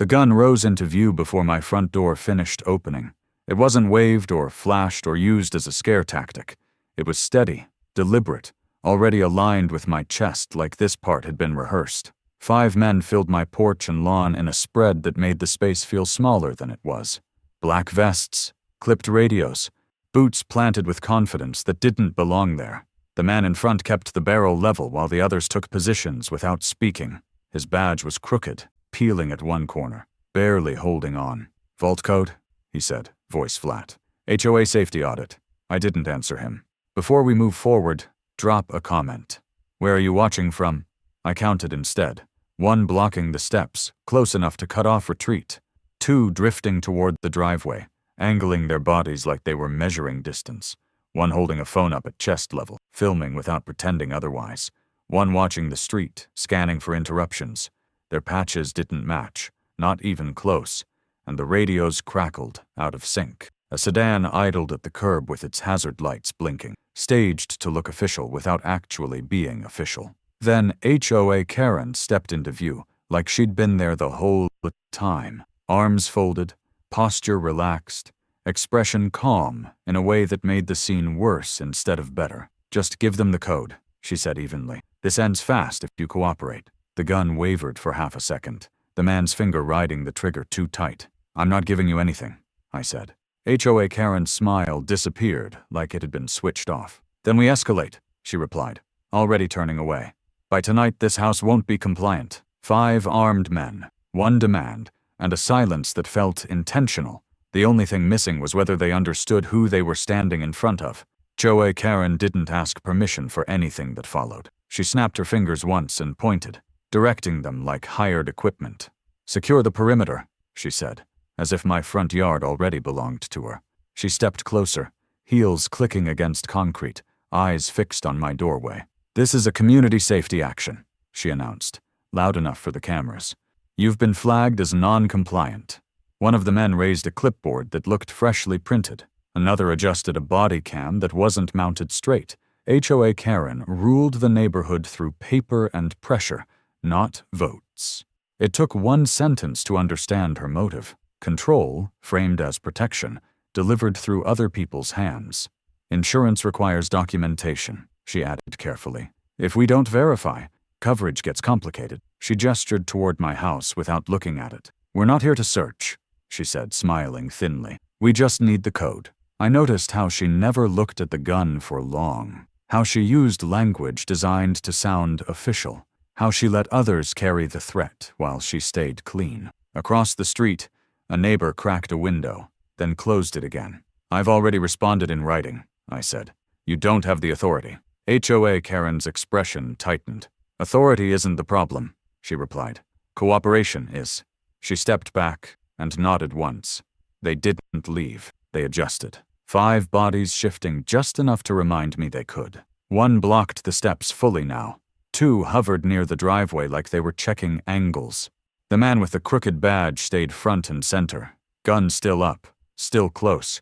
The gun rose into view before my front door finished opening. It wasn't waved or flashed or used as a scare tactic. It was steady, deliberate, already aligned with my chest like this part had been rehearsed. 5 men filled my porch and lawn in a spread that made the space feel smaller than it was. Black vests, clipped radios, boots planted with confidence that didn't belong there. The man in front kept the barrel level while the others took positions without speaking. His badge was crooked, peeling at one corner, barely holding on. "Vault code?" he said, voice flat. "HOA safety audit." I didn't answer him. "Before we move forward, drop a comment. Where are you watching from?" I counted instead. 1 blocking the steps, close enough to cut off retreat. 2 drifting toward the driveway, angling their bodies like they were measuring distance. 1 holding a phone up at chest level, filming without pretending otherwise. 1 watching the street, scanning for interruptions. Their patches didn't match, not even close, and the radios crackled, out of sync. A sedan idled at the curb with its hazard lights blinking, staged to look official without actually being official. Then HOA Karen stepped into view, like she'd been there the whole time. Arms folded, posture relaxed, expression calm in a way that made the scene worse instead of better. "Just give them the code," she said evenly. "This ends fast if you cooperate." The gun wavered for half a second, the man's finger riding the trigger too tight. "I'm not giving you anything," I said. HOA Karen's smile disappeared like it had been switched off. "Then we escalate," she replied, already turning away. "By tonight this house won't be compliant." 5 armed men, 1 demand, and a silence that felt intentional. The only thing missing was whether they understood who they were standing in front of. HOA Karen didn't ask permission for anything that followed. She snapped her fingers once and pointed, directing them like hired equipment. "Secure the perimeter," she said, as if my front yard already belonged to her. She stepped closer, heels clicking against concrete, eyes fixed on my doorway. "This is a community safety action," she announced, loud enough for the cameras. "You've been flagged as non-compliant." 1 of the men raised a clipboard that looked freshly printed. Another adjusted a body cam that wasn't mounted straight. HOA Karen ruled the neighborhood through paper and pressure, not votes. It took 1 sentence to understand her motive. Control, framed as protection, delivered through other people's hands. "Insurance requires documentation," she added carefully. "If we don't verify, coverage gets complicated." She gestured toward my house without looking at it. "We're not here to search," she said, smiling thinly. "We just need the code." I noticed how she never looked at the gun for long, how she used language designed to sound official, how she let others carry the threat while she stayed clean. Across the street, a neighbor cracked a window, then closed it again. "I've already responded in writing," I said. "You don't have the authority." HOA Karen's expression tightened. "Authority isn't the problem," she replied. "Cooperation is." She stepped back and nodded once. They didn't leave. They adjusted. 5 bodies shifting just enough to remind me they could. 1 blocked the steps fully now. 2 hovered near the driveway like they were checking angles. The man with the crooked badge stayed front and center, gun still up, still close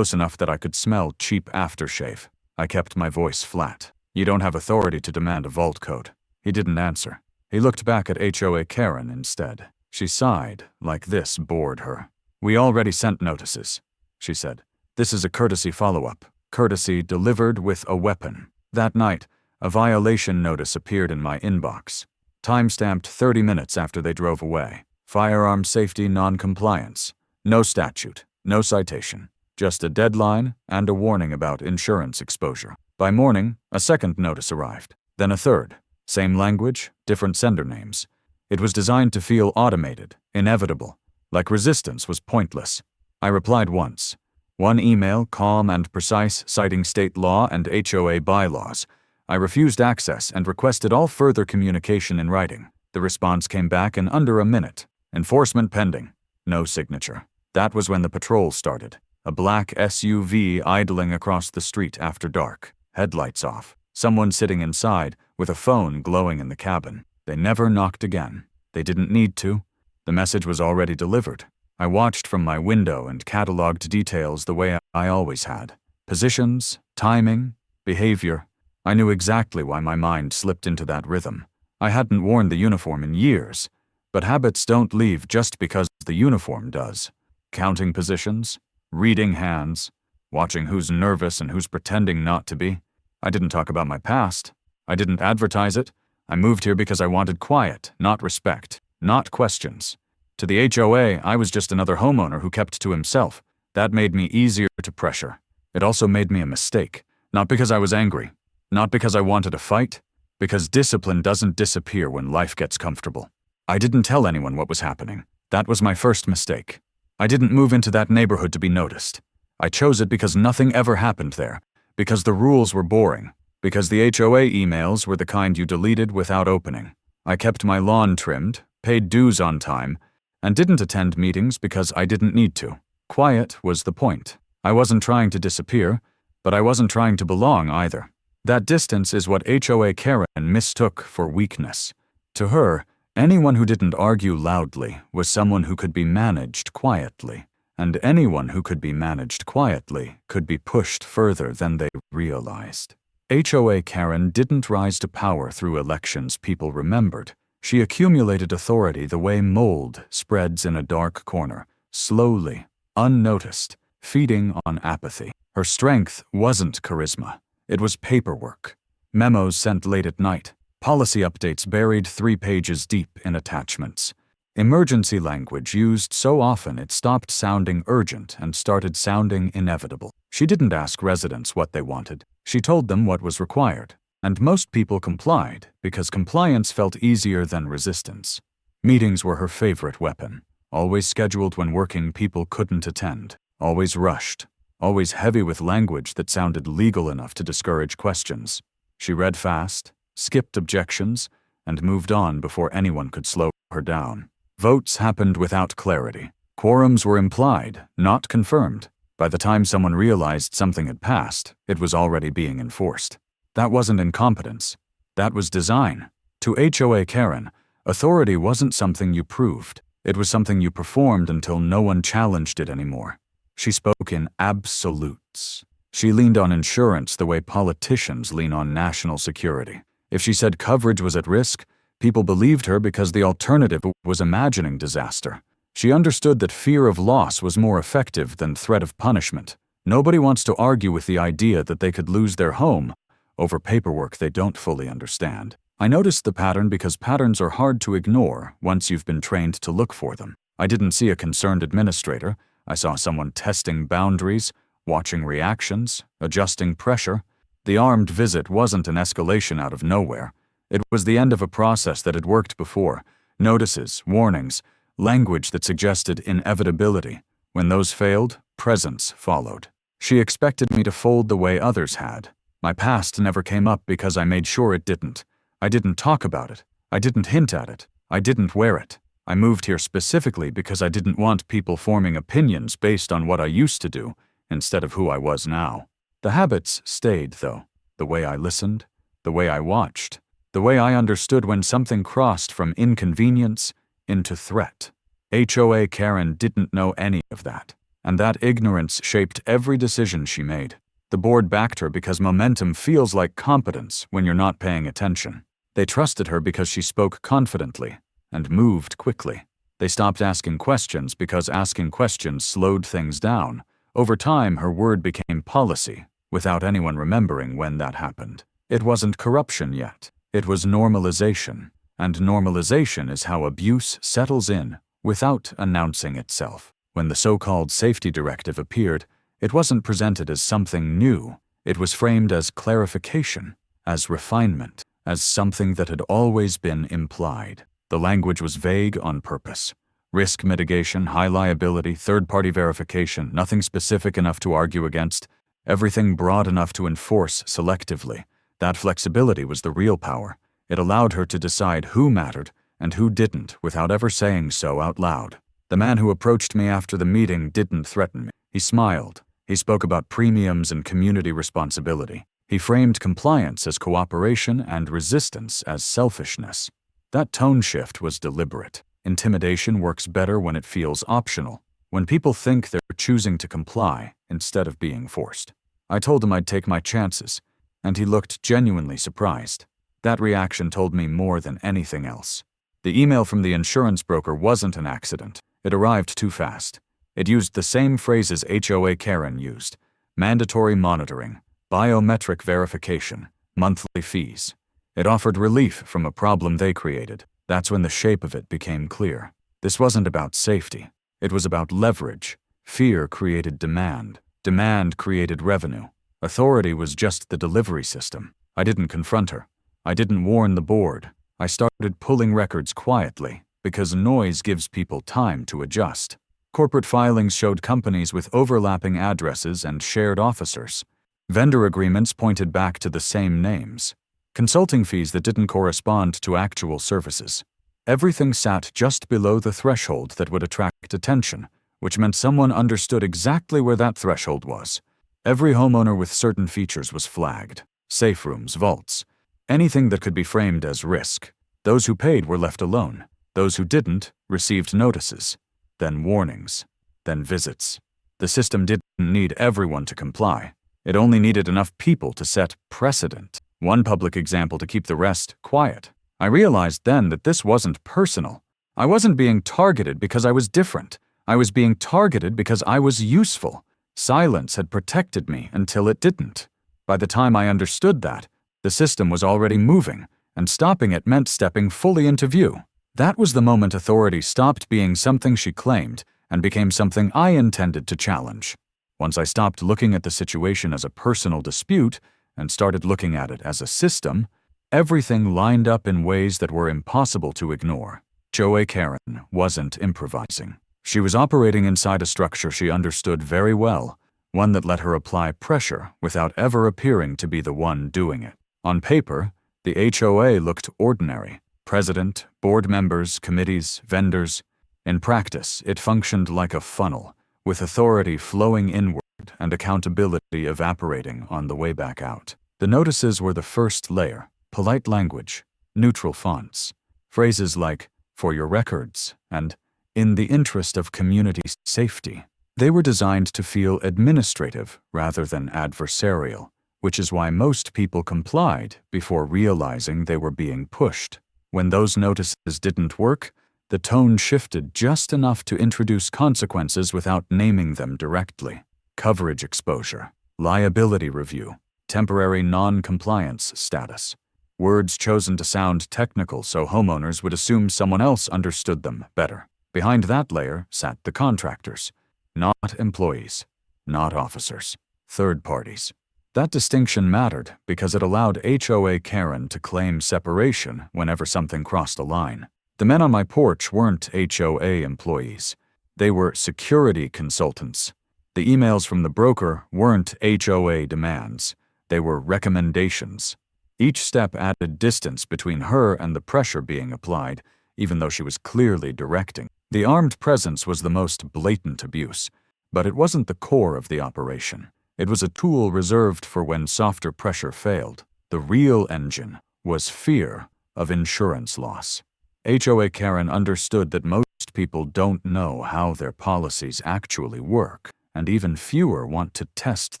enough that I could smell cheap aftershave. I kept my voice flat. "You don't have authority to demand a vault code." He didn't answer. He looked back at HOA Karen instead. She sighed, like this bored her. "We already sent notices," she said. "This is a courtesy follow-up. Courtesy delivered with a weapon." That night, a violation notice appeared in my inbox. Timestamped 30 minutes after they drove away. Firearm safety non-compliance. No statute, no citation. Just a deadline and a warning about insurance exposure. By morning, a second notice arrived. Then a third. Same language, different sender names. It was designed to feel automated, inevitable, like resistance was pointless. I replied once. 1 email, calm and precise, citing state law and HOA bylaws. I refused access and requested all further communication in writing. The response came back in under a minute. "Enforcement pending." No signature. That was when the patrol started. A black SUV idling across the street after dark. Headlights off. Someone sitting inside, with a phone glowing in the cabin. They never knocked again. They didn't need to. The message was already delivered. I watched from my window and cataloged details the way I always had. Positions, timing, behavior. I knew exactly why my mind slipped into that rhythm. I hadn't worn the uniform in years, But habits don't leave just because the uniform does. Counting positions, reading hands, watching who's nervous and who's pretending not to be. I didn't talk about my past. I didn't advertise it. I moved here because I wanted quiet, not respect, not questions. To the HOA, I was just another homeowner who kept to himself. That made me easier to pressure. It also made me a mistake. Not because I was angry. Not because I wanted a fight. Because discipline doesn't disappear when life gets comfortable. I didn't tell anyone what was happening. That was my first mistake. I didn't move into that neighborhood to be noticed. I chose it because nothing ever happened there. Because the rules were boring. Because the HOA emails were the kind you deleted without opening. I kept my lawn trimmed, paid dues on time, and didn't attend meetings because I didn't need to. Quiet was the point. I wasn't trying to disappear, but I wasn't trying to belong either. That distance is what HOA Karen mistook for weakness. To her, anyone who didn't argue loudly was someone who could be managed quietly, and anyone who could be managed quietly could be pushed further than they realized. HOA Karen didn't rise to power through elections people remembered. She accumulated authority the way mold spreads in a dark corner, slowly, unnoticed, feeding on apathy. Her strength wasn't charisma. It was paperwork. Memos sent late at night. Policy updates buried 3 pages deep in attachments. Emergency language used so often it stopped sounding urgent and started sounding inevitable. She didn't ask residents what they wanted. She told them what was required. And most people complied because compliance felt easier than resistance. Meetings were her favorite weapon. Always scheduled when working people couldn't attend. Always rushed. Always heavy with language that sounded legal enough to discourage questions. She read fast, skipped objections, and moved on before anyone could slow her down. Votes happened without clarity. Quorums were implied, not confirmed. By the time someone realized something had passed, it was already being enforced. That wasn't incompetence. That was design. To HOA Karen, authority wasn't something you proved. It was something you performed until no one challenged it anymore. She spoke in absolutes. She leaned on insurance the way politicians lean on national security. If she said coverage was at risk, people believed her because the alternative was imagining disaster. She understood that fear of loss was more effective than threat of punishment. Nobody wants to argue with the idea that they could lose their home over paperwork they don't fully understand. I noticed the pattern because patterns are hard to ignore once you've been trained to look for them. I didn't see a concerned administrator. I saw someone testing boundaries, watching reactions, adjusting pressure. The armed visit wasn't an escalation out of nowhere. It was the end of a process that had worked before. Notices, warnings, language that suggested inevitability. When those failed, presence followed. She expected me to fold the way others had. My past never came up because I made sure it didn't. I didn't talk about it. I didn't hint at it. I didn't wear it. I moved here specifically because I didn't want people forming opinions based on what I used to do instead of who I was now. The habits stayed, though. The way I listened, the way I watched, the way I understood when something crossed from inconvenience into threat. HOA Karen didn't know any of that, and that ignorance shaped every decision she made. The board backed her because momentum feels like competence when you're not paying attention. They trusted her because she spoke confidently and moved quickly. They stopped asking questions because asking questions slowed things down. Over time, her word became policy, without anyone remembering when that happened. It wasn't corruption yet. It was normalization. And normalization is how abuse settles in without announcing itself. When the so-called safety directive appeared, it wasn't presented as something new. It was framed as clarification, as refinement, as something that had always been implied. The language was vague on purpose. Risk mitigation, high liability, third-party verification, nothing specific enough to argue against, everything broad enough to enforce selectively. That flexibility was the real power. It allowed her to decide who mattered and who didn't without ever saying so out loud. The man who approached me after the meeting didn't threaten me. He smiled. He spoke about premiums and community responsibility. He framed compliance as cooperation and resistance as selfishness. That tone shift was deliberate. Intimidation works better when it feels optional, when people think they're choosing to comply instead of being forced. I told him I'd take my chances, and he looked genuinely surprised. That reaction told me more than anything else. The email from the insurance broker wasn't an accident. It arrived too fast. It used the same phrases HOA Karen used: mandatory monitoring, biometric verification, monthly fees. It offered relief from a problem they created. That's when the shape of it became clear. This wasn't about safety. It was about leverage. Fear created demand. Demand created revenue. Authority was just the delivery system. I didn't confront her. I didn't warn the board. I started pulling records quietly, because noise gives people time to adjust. Corporate filings showed companies with overlapping addresses and shared officers. Vendor agreements pointed back to the same names. Consulting fees that didn't correspond to actual services. Everything sat just below the threshold that would attract attention, which meant someone understood exactly where that threshold was. Every homeowner with certain features was flagged. Safe rooms, vaults. Anything that could be framed as risk. Those who paid were left alone. Those who didn't received notices. Then warnings. Then visits. The system didn't need everyone to comply. It only needed enough people to set precedent. One public example to keep the rest quiet. I realized then that this wasn't personal. I wasn't being targeted because I was different. I was being targeted because I was useful. Silence had protected me until it didn't. By the time I understood that, the system was already moving, and stopping it meant stepping fully into view. That was the moment authority stopped being something she claimed and became something I intended to challenge. Once I stopped looking at the situation as a personal dispute and started looking at it as a system, everything lined up in ways that were impossible to ignore. HOA Karen wasn't improvising. She was operating inside a structure she understood very well, one that let her apply pressure without ever appearing to be the one doing it. On paper, the HOA looked ordinary. President, board members, committees, vendors. In practice, it functioned like a funnel, with authority flowing inward and accountability evaporating on the way back out. The notices were the first layer: polite language, neutral fonts, phrases like, "for your records," and "in the interest of community safety." They were designed to feel administrative rather than adversarial, which is why most people complied before realizing they were being pushed. When those notices didn't work, the tone shifted just enough to introduce consequences without naming them directly. Coverage exposure, liability review, temporary non-compliance status. Words chosen to sound technical so homeowners would assume someone else understood them better. Behind that layer sat the contractors. Not employees, not officers, third parties. That distinction mattered because it allowed HOA Karen to claim separation whenever something crossed a line. The men on my porch weren't HOA employees. They were security consultants. The emails from the broker weren't HOA demands. They were recommendations. Each step added distance between her and the pressure being applied, even though she was clearly directing. The armed presence was the most blatant abuse, but it wasn't the core of the operation. It was a tool reserved for when softer pressure failed. The real engine was fear of insurance loss. HOA Karen understood that most people don't know how their policies actually work, and even fewer want to test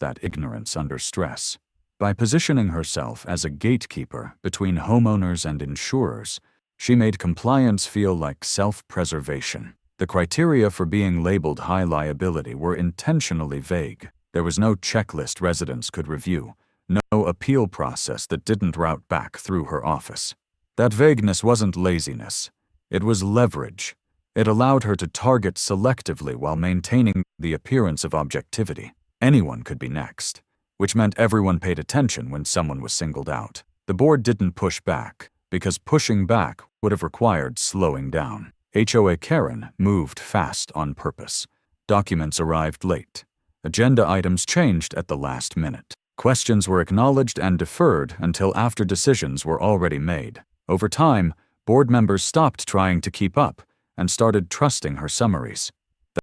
that ignorance under stress. By positioning herself as a gatekeeper between homeowners and insurers, she made compliance feel like self-preservation. The criteria for being labeled high liability were intentionally vague. There was no checklist residents could review, no appeal process that didn't route back through her office. That vagueness wasn't laziness. It was leverage. It allowed her to target selectively while maintaining the appearance of objectivity. Anyone could be next, which meant everyone paid attention when someone was singled out. The board didn't push back, because pushing back would have required slowing down. HOA Karen moved fast on purpose. Documents arrived late. Agenda items changed at the last minute. Questions were acknowledged and deferred until after decisions were already made. Over time, board members stopped trying to keep up and started trusting her summaries.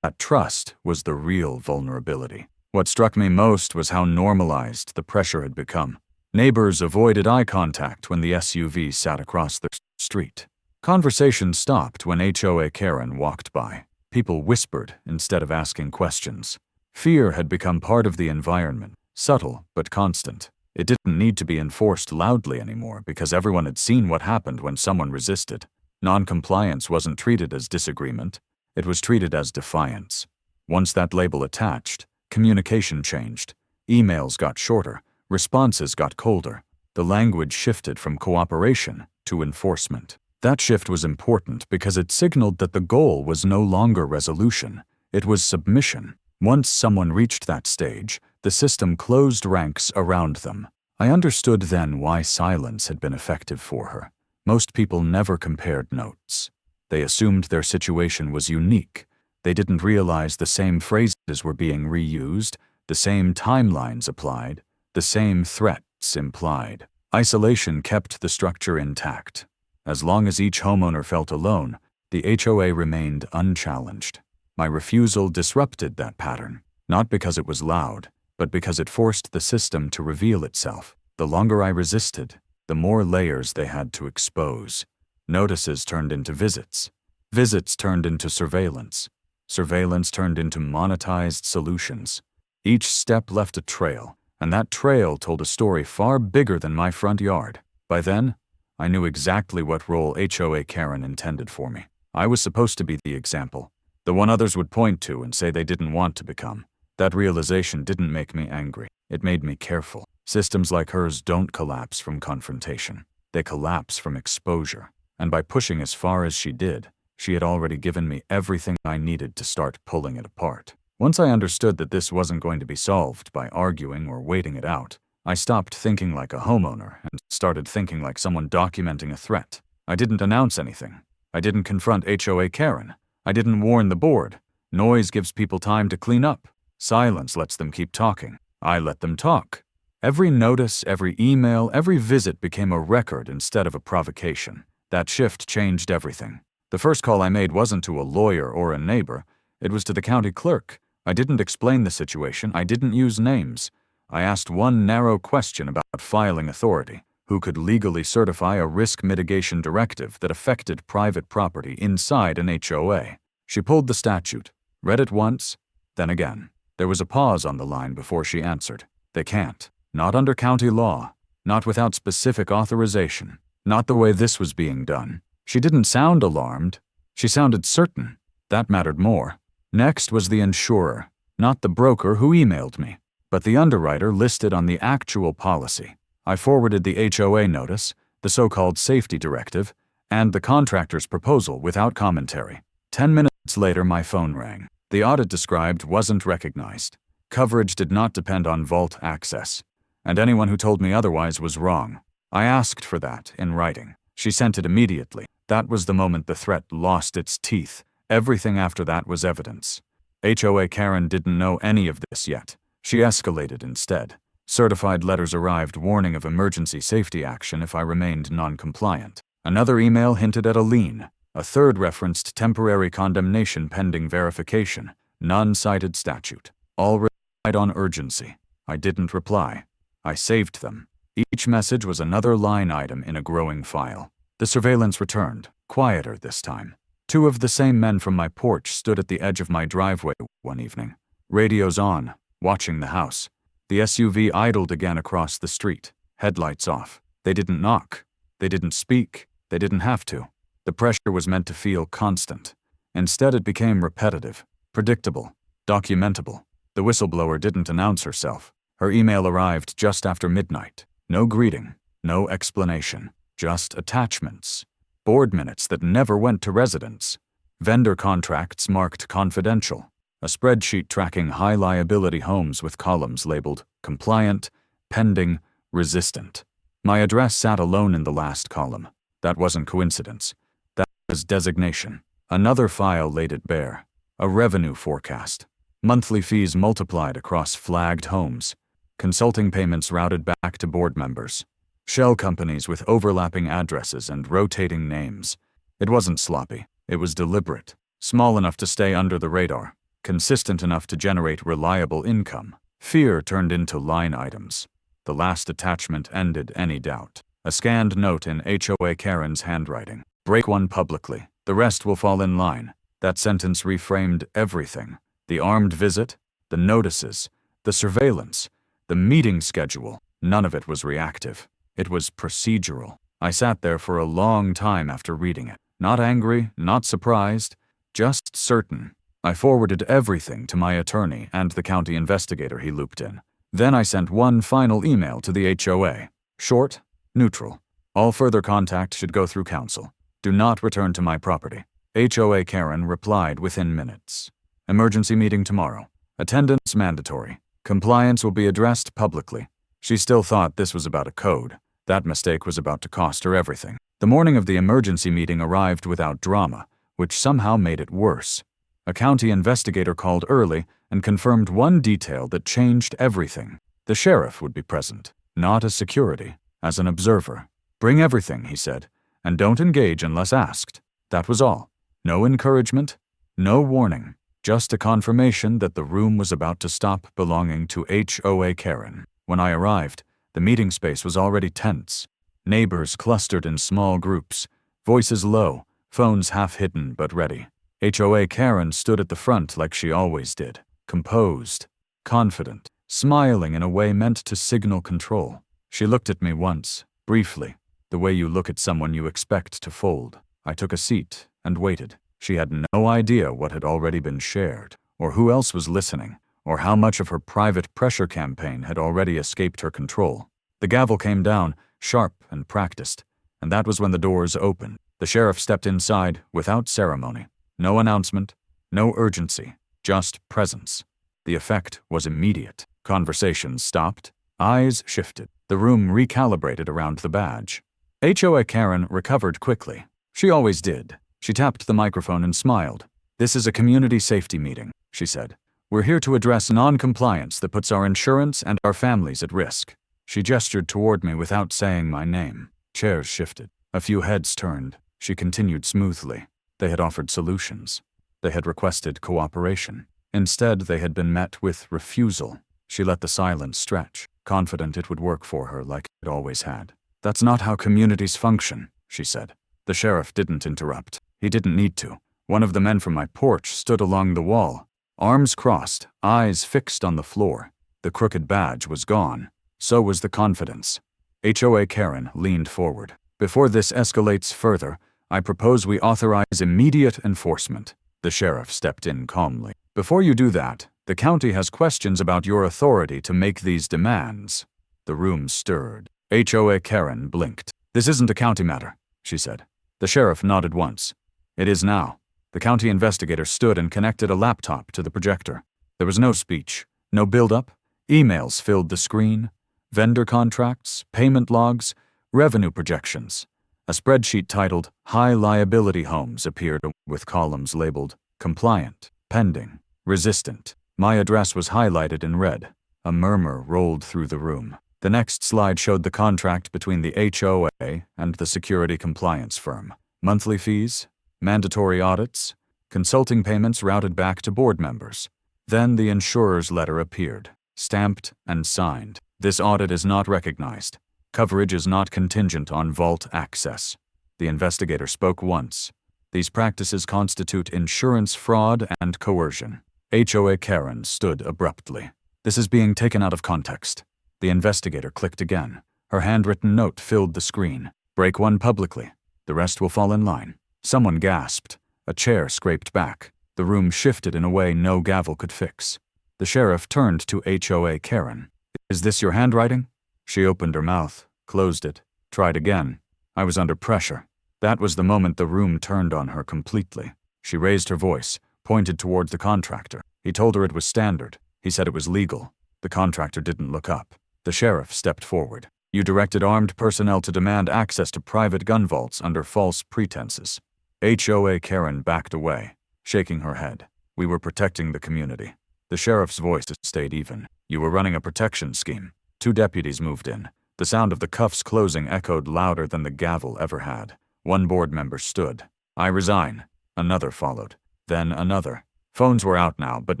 That trust was the real vulnerability. What struck me most was how normalized the pressure had become. Neighbors avoided eye contact when the SUV sat across the street. Conversation stopped when HOA Karen walked by. People whispered instead of asking questions. Fear had become part of the environment, subtle but constant. It didn't need to be enforced loudly anymore because everyone had seen what happened when someone resisted. Non-compliance wasn't treated as disagreement, it was treated as defiance. Once that label attached, communication changed. Emails got shorter, responses got colder. The language shifted from cooperation to enforcement. That shift was important because it signaled that the goal was no longer resolution, it was submission. Once someone reached that stage, the system closed ranks around them. I understood then why silence had been effective for her. Most people never compared notes. They assumed their situation was unique. They didn't realize the same phrases were being reused, the same timelines applied, the same threats implied. Isolation kept the structure intact. As long as each homeowner felt alone, the HOA remained unchallenged. My refusal disrupted that pattern, not because it was loud, but because it forced the system to reveal itself. The longer I resisted, the more layers they had to expose. Notices turned into visits. Visits turned into surveillance. Surveillance turned into monetized solutions. Each step left a trail, and that trail told a story far bigger than my front yard. By then, I knew exactly what role HOA Karen intended for me. I was supposed to be the example, the one others would point to and say they didn't want to become. That realization didn't make me angry. It made me careful. Systems like hers don't collapse from confrontation. They collapse from exposure. And by pushing as far as she did, she had already given me everything I needed to start pulling it apart. Once I understood that this wasn't going to be solved by arguing or waiting it out, I stopped thinking like a homeowner and started thinking like someone documenting a threat. I didn't announce anything. I didn't confront HOA Karen. I didn't warn the board. Noise gives people time to clean up. Silence lets them keep talking. I let them talk. Every notice, every email, every visit became a record instead of a provocation. That shift changed everything. The first call I made wasn't to a lawyer or a neighbor. It was to the county clerk. I didn't explain the situation. I didn't use names. I asked one narrow question about filing authority. Who could legally certify a risk mitigation directive that affected private property inside an HOA? She pulled the statute, read it once, then again. There was a pause on the line before she answered. They can't. Not under county law. Not without specific authorization. Not the way this was being done. She didn't sound alarmed. She sounded certain. That mattered more. Next was the insurer, not the broker who emailed me, but the underwriter listed on the actual policy. I forwarded the HOA notice, the so-called safety directive, and the contractor's proposal without commentary. 10 minutes later, my phone rang. The audit described wasn't recognized. Coverage did not depend on vault access, and anyone who told me otherwise was wrong. I asked for that in writing. She sent it immediately. That was the moment the threat lost its teeth. Everything after that was evidence. HOA Karen didn't know any of this yet. She escalated instead. Certified letters arrived warning of emergency safety action if I remained non-compliant. Another email hinted at a lien. A third referenced temporary condemnation pending verification. None cited statute. All relied on urgency. I didn't reply. I saved them. Each message was another line item in a growing file. The surveillance returned, quieter this time. Two of the same men from my porch stood at the edge of my driveway one evening. Radios on, watching the house. The SUV idled again across the street, headlights off. They didn't knock. They didn't speak. They didn't have to. The pressure was meant to feel constant. Instead, it became repetitive, predictable, documentable. The whistleblower didn't announce herself. Her email arrived just after midnight. No greeting, no explanation, just attachments. Board minutes that never went to residents. Vendor contracts marked confidential. A spreadsheet tracking high liability homes with columns labeled compliant, pending, resistant. My address sat alone in the last column. That wasn't coincidence. That was designation. Another file laid it bare. A revenue forecast. Monthly fees multiplied across flagged homes. Consulting payments routed back to board members. Shell companies with overlapping addresses and rotating names. It wasn't sloppy. It was deliberate. Small enough to stay under the radar. Consistent enough to generate reliable income. Fear turned into line items. The last attachment ended any doubt. A scanned note in HOA Karen's handwriting. Break one publicly. The rest will fall in line. That sentence reframed everything. The armed visit, the notices, the surveillance, the meeting schedule. None of it was reactive. It was procedural. I sat there for a long time after reading it. Not angry, not surprised, just certain. I forwarded everything to my attorney and the county investigator he looped in. Then I sent one final email to the HOA. Short, neutral. All further contact should go through council. Do not return to my property. HOA Karen replied within minutes. Emergency meeting tomorrow. Attendance mandatory. Compliance will be addressed publicly. She still thought this was about a code. That mistake was about to cost her everything. The morning of the emergency meeting arrived without drama, which somehow made it worse. A county investigator called early and confirmed one detail that changed everything. The sheriff would be present, not as security, as an observer. Bring everything, he said, and don't engage unless asked. That was all. No encouragement, no warning, just a confirmation that the room was about to stop belonging to HOA Karen. When I arrived, the meeting space was already tense. Neighbors clustered in small groups, voices low, phones half hidden but ready. HOA Karen stood at the front like she always did, composed, confident, smiling in a way meant to signal control. She looked at me once, briefly, the way you look at someone you expect to fold. I took a seat and waited. She had no idea what had already been shared, or who else was listening, or how much of her private pressure campaign had already escaped her control. The gavel came down, sharp and practiced, and that was when the doors opened. The sheriff stepped inside without ceremony. No announcement, no urgency, just presence. The effect was immediate. Conversations stopped, eyes shifted. The room recalibrated around the badge. HOA Karen recovered quickly. She always did. She tapped the microphone and smiled. "This is a community safety meeting," she said. "We're here to address non-compliance that puts our insurance and our families at risk." She gestured toward me without saying my name. Chairs shifted. A few heads turned. She continued smoothly. They had offered solutions. They had requested cooperation. Instead, they had been met with refusal. She let the silence stretch, confident it would work for her like it always had. "That's not how communities function," she said. The sheriff didn't interrupt. He didn't need to. One of the men from my porch stood along the wall, arms crossed, eyes fixed on the floor. The crooked badge was gone. So was the confidence. HOA Karen leaned forward. "Before this escalates further, I propose we authorize immediate enforcement." The sheriff stepped in calmly. "Before you do that, the county has questions about your authority to make these demands." The room stirred. HOA Karen blinked. "This isn't a county matter," she said. The sheriff nodded once. "It is now." The county investigator stood and connected a laptop to the projector. There was no speech, no build-up. Emails filled the screen. Vendor contracts, payment logs, revenue projections. A spreadsheet titled High Liability Homes appeared with columns labeled Compliant, Pending, Resistant. My address was highlighted in red. A murmur rolled through the room. The next slide showed the contract between the HOA and the security compliance firm. Monthly fees, mandatory audits, consulting payments routed back to board members. Then the insurer's letter appeared, stamped and signed. "This audit is not recognized. Coverage is not contingent on vault access." The investigator spoke once. "These practices constitute insurance fraud and coercion." HOA Karen stood abruptly. "This is being taken out of context." The investigator clicked again. Her handwritten note filled the screen. "Break one publicly. The rest will fall in line." Someone gasped. A chair scraped back. The room shifted in a way no gavel could fix. The sheriff turned to HOA Karen. "Is this your handwriting?" She opened her mouth, closed it, tried again. I was under pressure. That was the moment the room turned on her completely. She raised her voice, pointed toward the contractor. He told her it was standard. He said it was legal. The contractor didn't look up. The sheriff stepped forward. "You directed armed personnel to demand access to private gun vaults under false pretenses." HOA Karen backed away, shaking her head. "We were protecting the community." The sheriff's voice stayed even. "You were running a protection scheme." 2 deputies moved in. The sound of the cuffs closing echoed louder than the gavel ever had. One board member stood. "I resign." Another followed. Then another. Phones were out now, but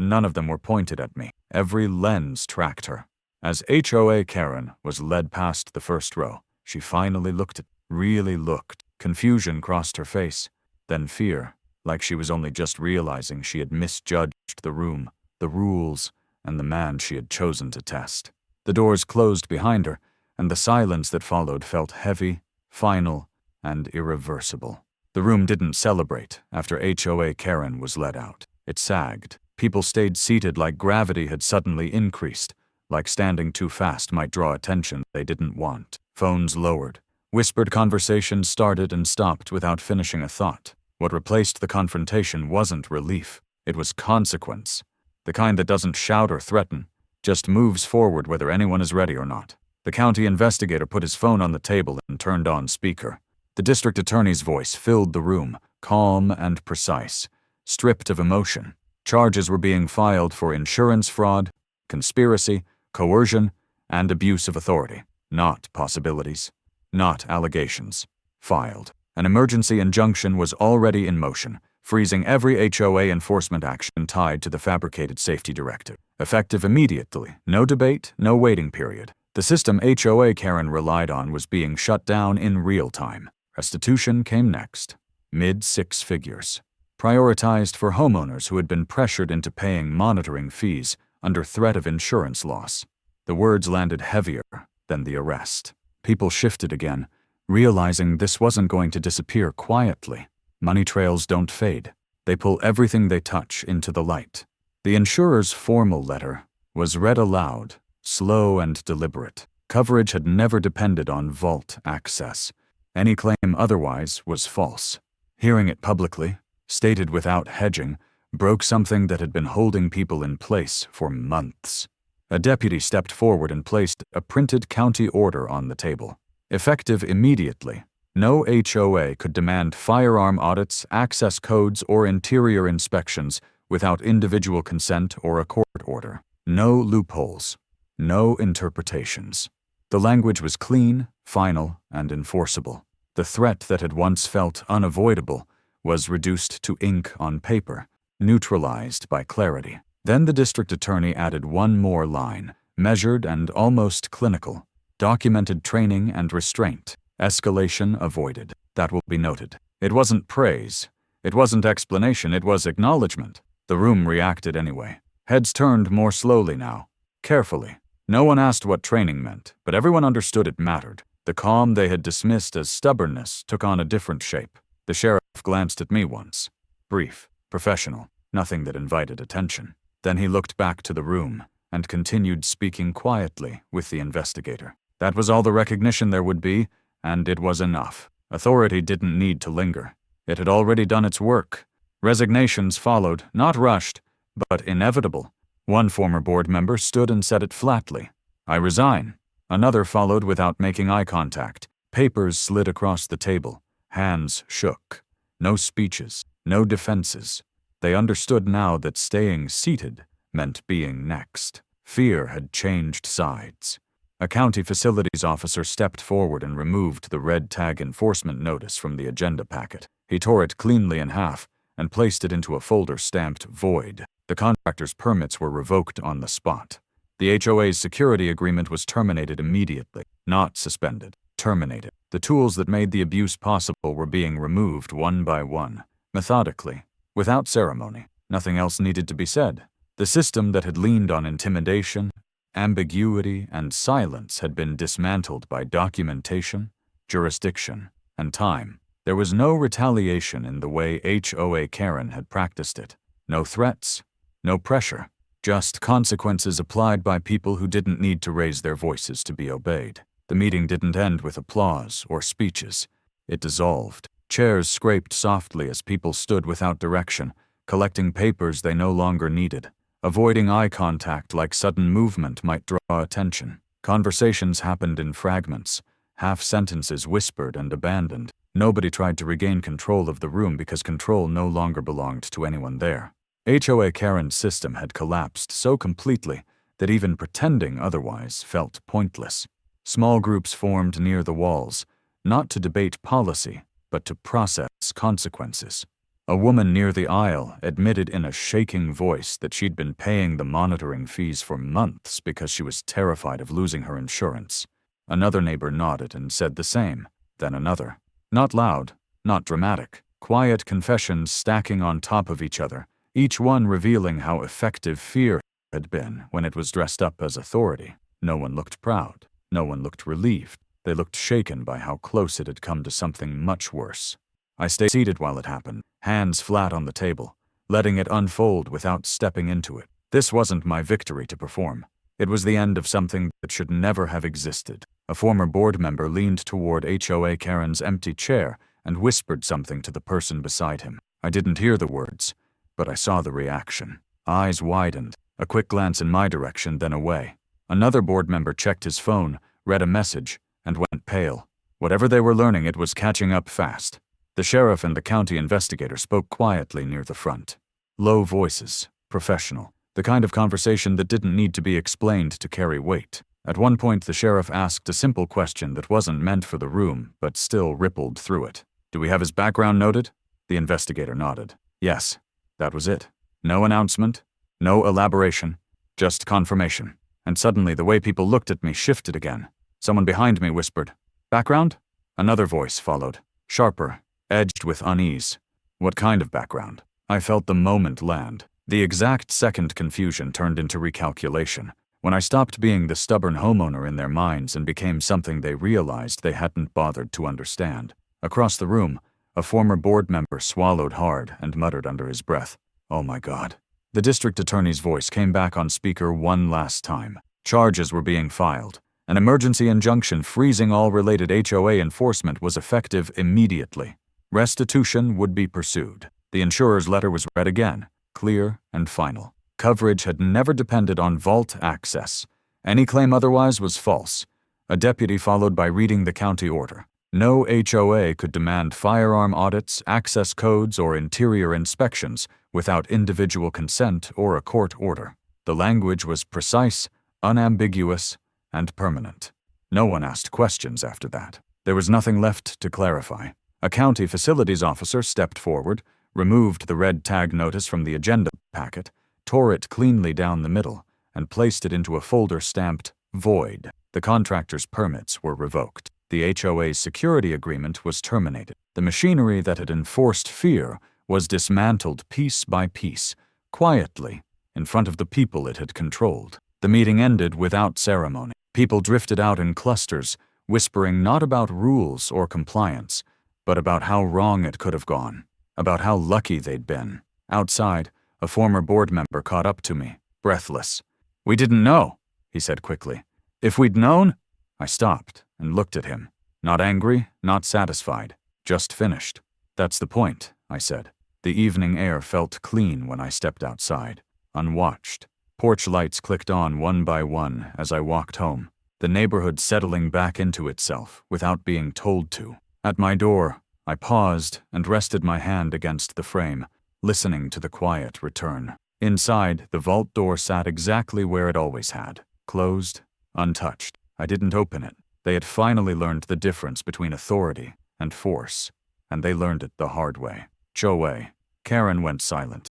none of them were pointed at me. Every lens tracked her. As HOA Karen was led past the first row, she finally looked, really looked. Confusion crossed her face, then fear, like she was only just realizing she had misjudged the room, the rules, and the man she had chosen to test. The doors closed behind her, and the silence that followed felt heavy, final, and irreversible. The room didn't celebrate after HOA Karen was let out. It sagged. People stayed seated like gravity had suddenly increased, like standing too fast might draw attention they didn't want. Phones lowered. Whispered conversations started and stopped without finishing a thought. What replaced the confrontation wasn't relief. It was consequence. The kind that doesn't shout or threaten, just moves forward whether anyone is ready or not. The county investigator put his phone on the table and turned on speaker. The district attorney's voice filled the room, calm and precise, stripped of emotion. Charges were being filed for insurance fraud, conspiracy, coercion, and abuse of authority. Not possibilities. Not allegations. Filed. An emergency injunction was already in motion, freezing every HOA enforcement action tied to the fabricated safety directive. Effective immediately. No debate, no waiting period. The system HOA Karen relied on was being shut down in real time. Restitution came next. Mid-six figures. Prioritized for homeowners who had been pressured into paying monitoring fees under threat of insurance loss. The words landed heavier than the arrest. People shifted again, realizing this wasn't going to disappear quietly. Money trails don't fade. They pull everything they touch into the light. The insurer's formal letter was read aloud, slow and deliberate. Coverage had never depended on vault access. Any claim otherwise was false. Hearing it publicly, stated without hedging, broke something that had been holding people in place for months. A deputy stepped forward and placed a printed county order on the table. Effective immediately, no HOA could demand firearm audits, access codes, or interior inspections without individual consent or a court order. No loopholes. No interpretations. The language was clean, final, and enforceable. The threat that had once felt unavoidable was reduced to ink on paper, neutralized by clarity. Then the district attorney added one more line, measured and almost clinical. Documented training and restraint. Escalation avoided. That will be noted. It wasn't praise. It wasn't explanation. It was acknowledgement. The room reacted anyway. Heads turned more slowly now. Carefully. No one asked what training meant, but everyone understood it mattered. The calm they had dismissed as stubbornness took on a different shape. The sheriff glanced at me once. Brief, professional, nothing that invited attention. Then he looked back to the room and continued speaking quietly with the investigator. That was all the recognition there would be, and it was enough. Authority didn't need to linger. It had already done its work. Resignations followed, not rushed, but inevitable. One former board member stood and said it flatly. I resign. Another followed without making eye contact. Papers slid across the table. Hands shook. No speeches, no defenses. They understood now that staying seated meant being next. Fear had changed sides. A county facilities officer stepped forward and removed the red tag enforcement notice from the agenda packet. He tore it cleanly in half and placed it into a folder stamped void. The contractor's permits were revoked on the spot. The HOA's security agreement was terminated immediately, not suspended, terminated. The tools that made the abuse possible were being removed one by one, methodically, without ceremony. Nothing else needed to be said. The system that had leaned on intimidation, ambiguity, and silence had been dismantled by documentation, jurisdiction, and time. There was no retaliation in the way HOA Karen had practiced it. No threats, no pressure, just consequences applied by people who didn't need to raise their voices to be obeyed. The meeting didn't end with applause or speeches. It dissolved. Chairs scraped softly as people stood without direction, collecting papers they no longer needed. Avoiding eye contact like sudden movement might draw attention. Conversations happened in fragments, half-sentences whispered and abandoned. Nobody tried to regain control of the room because control no longer belonged to anyone there. HOA Karen's system had collapsed so completely that even pretending otherwise felt pointless. Small groups formed near the walls, not to debate policy, but to process consequences. A woman near the aisle admitted in a shaking voice that she'd been paying the monitoring fees for months because she was terrified of losing her insurance. Another neighbor nodded and said the same, then another. Not loud, not dramatic, quiet confessions stacking on top of each other, each one revealing how effective fear had been when it was dressed up as authority. No one looked proud. No one looked relieved. They looked shaken by how close it had come to something much worse. I stayed seated while it happened, hands flat on the table, letting it unfold without stepping into it. This wasn't my victory to perform. It was the end of something that should never have existed. A former board member leaned toward HOA Karen's empty chair and whispered something to the person beside him. I didn't hear the words, but I saw the reaction. Eyes widened, a quick glance in my direction, then away. Another board member checked his phone, read a message, and went pale. Whatever they were learning, it was catching up fast. The sheriff and the county investigator spoke quietly near the front. Low voices, professional, the kind of conversation that didn't need to be explained to carry weight. At one point, the sheriff asked a simple question that wasn't meant for the room, but still rippled through it. "Do we have his background noted?" The investigator nodded. "Yes." That was it. No announcement, no elaboration, just confirmation. And suddenly the way people looked at me shifted again. Someone behind me whispered, "Background?" Another voice followed, sharper, edged with unease. What kind of background? I felt the moment land. The exact second confusion turned into recalculation, when I stopped being the stubborn homeowner in their minds and became something they realized they hadn't bothered to understand. Across the room, a former board member swallowed hard and muttered under his breath, "Oh my God." The district attorney's voice came back on speaker one last time. Charges were being filed. An emergency injunction freezing all related HOA enforcement was effective immediately. Restitution would be pursued. The insurer's letter was read again, clear and final. Coverage had never depended on vault access. Any claim otherwise was false. A deputy followed by reading the county order. No HOA could demand firearm audits, access codes, or interior inspections without individual consent or a court order. The language was precise, unambiguous, and permanent. No one asked questions after that. There was nothing left to clarify. A county facilities officer stepped forward, removed the red tag notice from the agenda packet, tore it cleanly down the middle, and placed it into a folder stamped "Void." The contractor's permits were revoked. The HOA's security agreement was terminated. The machinery that had enforced fear was dismantled piece by piece, quietly, in front of the people it had controlled. The meeting ended without ceremony. People drifted out in clusters, whispering not about rules or compliance, but about how wrong it could have gone, about how lucky they'd been. Outside, a former board member caught up to me, breathless. "We didn't know," he said quickly. "If we'd known—" I stopped and looked at him. Not angry, not satisfied, just finished. "That's the point," I said. The evening air felt clean when I stepped outside, unwatched. Porch lights clicked on one by one as I walked home, the neighborhood settling back into itself without being told to. At my door, I paused and rested my hand against the frame, listening to the quiet return. Inside, the vault door sat exactly where it always had, closed, untouched. I didn't open it. They had finally learned the difference between authority and force, and they learned it the hard way. HOA Karen went silent.